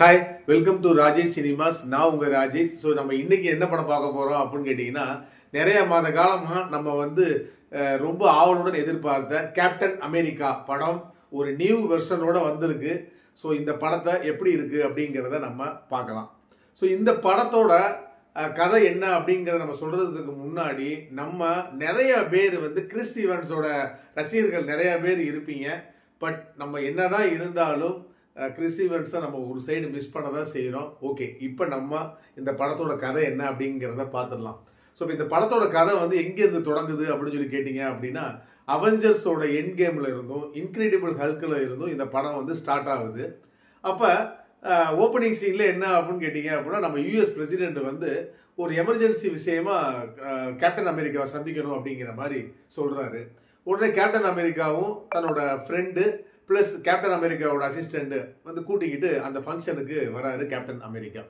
Hi, welcome to Rajesh Cinemas. நான் உங்க Rajesh. So நம்ம இன்னைக்கு என்ன படம் பார்க்க போறோம் அப்படின்னு கேட்டீங்கன்னா, நிறைய மாத காலமா நம்ம ரொம்ப ஆவலுடன் எதிர்பார்த்த கேப்டன் அமெரிக்கா படம் ஒரு நியூ வெர்ஷனோட வந்திருக்கு. ஸோ இந்த படத்தை எப்படி இருக்கு அப்படிங்கிறத நம்ம பார்க்கலாம். ஸோ இந்த படத்தோட கதை என்ன அப்படிங்கிறத நம்ம சொல்றதுக்கு முன்னாடி நம்ம நிறைய பேர் கிறிஸ் ஈவன்ஸோட ரசிகர்கள் நிறைய பேர் இருப்பீங்க. பட் நம்ம என்னதான் இருந்தாலும் கிறிஸ் ஈவன்ஸை நம்ம ஒரு சைடு மிஸ் பண்ண தான் செய்கிறோம். ஓகே, இப்போ நம்ம இந்த படத்தோட கதை என்ன அப்படிங்கிறத பார்த்துடலாம். ஸோ இப்போ இந்த படத்தோட கதை எங்கேருந்து தொடங்குது அப்படின்னு சொல்லி கேட்டிங்க அப்படின்னா, அவெஞ்சர்ஸோட எண்ட் கேமில் இருந்தும் இன்க்ரெடிபிள் ஹல்கில் இருந்தும் இந்த படம் ஸ்டார்ட் ஆகுது. அப்போ ஓப்பனிங் சீனில் என்ன அப்படின்னு கேட்டிங்க அப்படின்னா, நம்ம யூஎஸ் பிரசிடென்ட் ஒரு எமர்ஜென்சி விஷயமா கேப்டன் அமெரிக்காவை சந்திக்கணும் அப்படிங்கிற மாதிரி சொல்கிறாரு. உடனே கேப்டன் அமெரிக்காவும் தன்னோட ஃப்ரெண்டு ப்ளஸ் கேப்டன் அமெரிக்காவோட அசிஸ்டண்ட் கூட்டிக்கிட்டு அந்த ஃபங்க்ஷனுக்கு வராரு கேப்டன் அமெரிக்கா.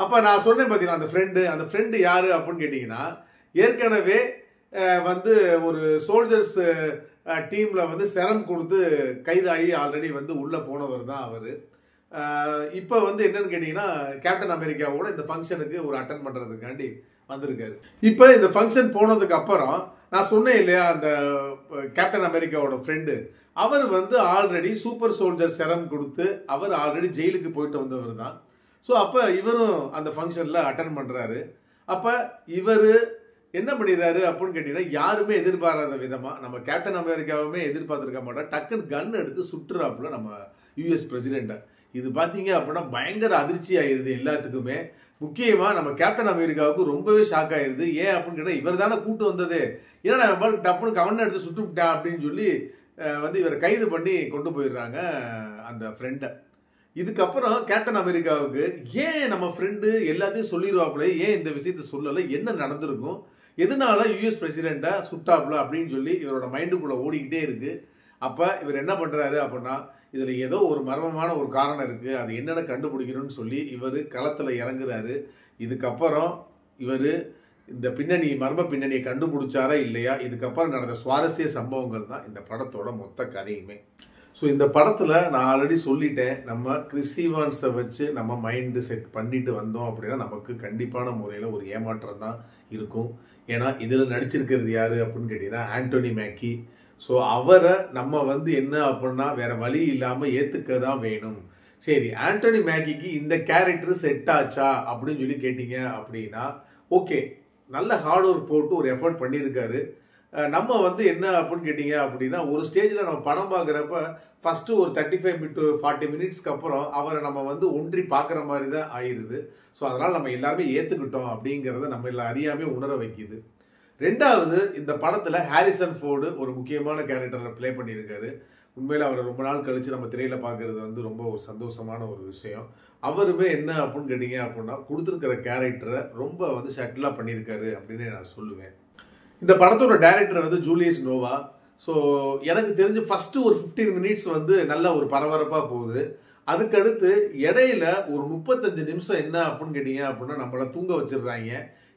அப்போ நான் சொன்னேன் பார்த்தீங்கன்னா, அந்த ஃப்ரெண்டு யார் அப்படின்னு கேட்டிங்கன்னா, ஏற்கனவே ஒரு சோல்ஜர்ஸ் டீமில் செரம் கொடுத்து கைதாகி ஆல்ரெடி உள்ளே போனவர் தான் அவர். இப்போ என்னன்னு கேட்டிங்கன்னா, கேப்டன் அமெரிக்காவோட இந்த ஃபங்க்ஷனுக்கு ஒரு அட்டன் பண்ணுறதுக்காண்டி வந்திருக்காரு. இப்போ இந்த ஃபங்க்ஷன் போனதுக்கு அப்புறம் நான் சொன்னேன் இல்லையா, அந்த கேப்டன் அமெரிக்காவோட ஃப்ரெண்டு அவர் ஆல்ரெடி சூப்பர் சோல்ஜர் செரம் கொடுத்து அவர் ஆல்ரெடி ஜெயிலுக்கு போயிட்டு வந்தவர் தான். ஸோ அப்போ இவரும் அந்த ஃபங்க்ஷனில் அட்டன் பண்ணுறாரு. அப்போ இவர் என்ன பண்ணிடுறாரு அப்படின்னு கேட்டிங்கன்னா, யாருமே எதிர்பாராத விதமாக நம்ம கேப்டன் அமெரிக்காவுமே எதிர்பார்த்துருக்க மாட்டோம், டக்குன்னு கன் எடுத்து சுற்றுறாப்புல நம்ம யூஎஸ் பிரசிடெண்ட்டை. இது பார்த்தீங்க அப்படின்னா பயங்கர அதிர்ச்சி ஆயிடுது எல்லாத்துக்குமே. முக்கியமாக நம்ம கேப்டன் அமெரிக்காவுக்கு ரொம்பவே ஷாக் ஆயிடுது. ஏன் அப்படின்னு கேட்டால், இவர் தானே கூட்டு வந்தது, ஏன்னா டப்புன்னு கவனம் எடுத்து சுட்டுவிட்டான் அப்படின்னு சொல்லி இவரை கைது பண்ணி கொண்டு போயிடுறாங்க அந்த ஃப்ரெண்டை. இதுக்கப்புறம் கேப்டன் அமெரிக்காவுக்கு ஏன் நம்ம ஃப்ரெண்டு எல்லாத்தையும் சொல்லிடுவாப்புல, ஏன் இந்த விஷயத்த சொல்லலை, என்ன நடந்திருக்கும், எதனால யூஎஸ் பிரசிடெண்ட்டை சுட்டாப்புல அப்படின்னு சொல்லி இவரோட மைண்டுக்குள்ளே ஓடிக்கிட்டே இருக்குது. அப்போ இவர் என்ன பண்ணுறாரு அப்படின்னா, இதில் ஏதோ ஒரு மர்மமான ஒரு காரணம் இருக்குது, அது என்னென்ன கண்டுபிடிக்கணும்னு சொல்லி இவர் களத்தில் இறங்குறாரு. இதுக்கப்புறம் இவர் இந்த மர்ம பின்னணியை கண்டுபிடிச்சாரா இல்லையா, இதுக்கப்புறம் நடந்த சுவாரஸ்ய சம்பவங்கள் தான் இந்த படத்தோட மொத்த கதையுமே. ஸோ இந்த படத்தில் நான் ஆல்ரெடி சொல்லிட்டேன், நம்ம கிறிஸ் ஈவான்ஸை வச்சு நம்ம மைண்டு செட் பண்ணிட்டு வந்தோம் அப்படின்னா நமக்கு கண்டிப்பான முறையில் ஒரு ஏமாற்றம் தான் இருக்கும். ஏன்னா இதில் நடிச்சிருக்கிறது யார் அப்படின்னு கேட்டிங்கன்னா, ஆண்டோனி மேக்கி. ஸோ அவரை நம்ம என்ன அப்படின்னா வேற வழி இல்லாமல் ஏற்றுக்க தான் வேணும். சரி, ஆண்டோனி மேக்கிக்கு இந்த கேரக்டர் செட் ஆச்சா அப்படின்னு சொல்லி கேட்டிங்க அப்படின்னா, ஓகே, நல்ல ஹார்ட் ஒர்க் போட்டு ஒரு எஃபர்ட் பண்ணியிருக்காரு. நம்ம என்ன அப்படின்னு கேட்டிங்க அப்படின்னா, ஒரு ஸ்டேஜில் நம்ம படம் பார்க்குறப்ப ஃபஸ்ட்டு ஒரு 35 to 40 மினிட்ஸ்க்கு அப்புறம் அவரை நம்ம ஒன்றி பார்க்குற மாதிரி தான் ஆயிடுது. ஸோ அதனால் நம்ம எல்லாருமே ஏற்றுக்கிட்டோம் அப்படிங்கிறத நம்ம எல்லாம் அறியாமே உணர வைக்கிது. ரெண்டாவது, இந்த படத்தில் ஹாரிசன் ஃபோர்டு ஒரு முக்கியமான கேரக்டரை ப்ளே பண்ணியிருக்காரு. உண்மையில் அவரை ரொம்ப நாள் கழித்து நம்ம திரையில் பார்க்குறது ரொம்ப ஒரு சந்தோஷமான ஒரு விஷயம். அவருமே என்ன அப்படின்னு கேட்டிங்க அப்படின்னா, கொடுத்துருக்கிற கேரக்டரை ரொம்ப ஷட்டிலாக பண்ணியிருக்காரு அப்படின்னு நான் சொல்லுவேன். இந்த படத்தோட டைரக்டர் ஜூலியஸ் நோவா. ஸோ எனக்கு தெரிஞ்சு ஃபஸ்ட்டு ஒரு 15 மினிட்ஸ் நல்ல ஒரு பரபரப்பாக போகுது. அதுக்கடுத்து இடையில ஒரு 35 நிமிஷம் என்ன அப்படின்னு கேட்டிங்க அப்படின்னா நம்மளை தூங்க வச்சிடுறாங்க.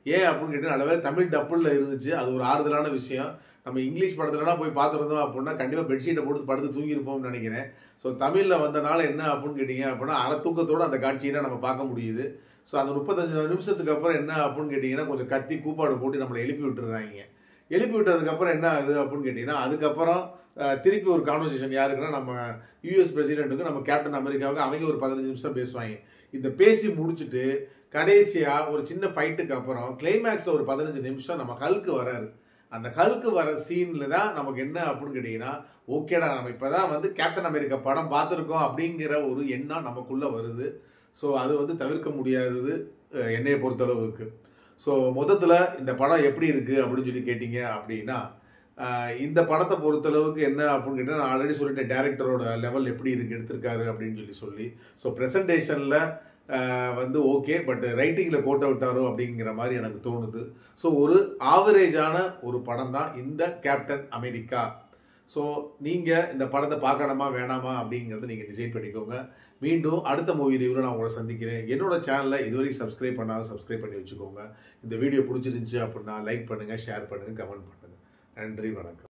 ஏன் அப்படின்னு கேட்டிங்கன்னா, நல்லவே தமிழ் டப்புளில் இருந்துச்சு, அது ஒரு ஆறுதலான விஷயம். நம்ம இங்கிலீஷ் படத்துலலாம் போய் பார்த்துருந்தோம் அப்படின்னா கண்டிப்பாக பெட்ஷீட்டை போட்டு படுத்து தூங்கியிருப்போம்னு நினைக்கிறேன். ஸோ தமிழில் வந்தனால என்ன அப்படின்னு கேட்டிங்க அப்படின்னா, அரை தூக்கத்தோடு அந்த காட்சியை நம்ம பார்க்க முடியுது. ஸோ அந்த 35 நிமிஷத்துக்கு அப்புறம் என்ன அப்படின்னு கேட்டிங்கன்னா, கொஞ்சம் கத்தி கூப்பாடு போட்டு நம்மளை எழுப்பி விட்டுறாங்க. எழுப்பி விட்டதுக்கப்புறம் என்ன ஆகுது அப்படின்னு கேட்டிங்கன்னா, அதுக்கப்புறம் திருப்பி ஒரு கான்வர்சேஷன் யாருக்குன்னா, நம்ம யூஎஸ் பிரசிடென்ட்டுக்கு நம்ம கேப்டன் அமெரிக்காவுக்கு அவங்க ஒரு 15 நிமிஷம் பேசுவாங்க. இந்த பேசி முடிச்சுட்டு கடைசியாக ஒரு சின்ன ஃபைட்டுக்கு அப்புறம் கிளைமேக்ஸில் ஒரு 15 நிமிஷம் நம்ம ஹல்க்கு வராரு. அந்த ஹல்க்கு வர சீனில் தான் நமக்கு என்ன அப்படின்னு கேட்டிங்கன்னா, ஓகேடா நம்ம இப்போ தான் கேப்டன் அமெரிக்கா படம் பார்த்துருக்கோம் அப்படிங்கிற ஒரு எண்ணம் நமக்குள்ளே வருது. ஸோ அது தவிர்க்க முடியாதது என்னையை பொறுத்தளவுக்கு. ஸோ மொத்தத்தில் இந்த படம் எப்படி இருக்குது அப்படின்னு சொல்லி கேட்டிங்க அப்படின்னா, இந்த படத்தை பொறுத்தளவுக்கு என்ன அப்படின்னு கேட்டால், நான் ஆல்ரெடி சொல்லிட்டேன் டைரக்டரோட லெவல் எப்படி இருக்குது எடுத்திருக்காரு அப்படின்னு சொல்லி. ஸோ ப்ரெசன்டேஷனில் ஓகே, பட் ரைட்டிங்கில் கோட்டை விட்டாரோ அப்படிங்கிற மாதிரி எனக்கு தோணுது. ஸோ ஒரு ஆவரேஜான ஒரு படம் தான் இந்த கேப்டன் அமெரிக்கா. ஸோ நீங்கள் இந்த படத்தை பார்க்கணுமா வேணாமா அப்படிங்கிறத நீங்கள் டிசைட் பண்ணிக்கோங்க. மீண்டும் அடுத்த மூவி ரிவ்யூவில் நான் உங்களை சந்திக்கிறேன். என்னோட சேனலை இதுவரைக்கும் சப்ஸ்கிரைப் பண்ணாலும் சப்ஸ்கிரைப் பண்ணி வச்சுக்கோங்க. இந்த வீடியோ பிடிச்சிருந்துச்சு அப்படின்னா லைக் பண்ணுங்கள், ஷேர் பண்ணுங்கள், கமெண்ட் பண்ணுங்கள். நன்றி, வணக்கம்.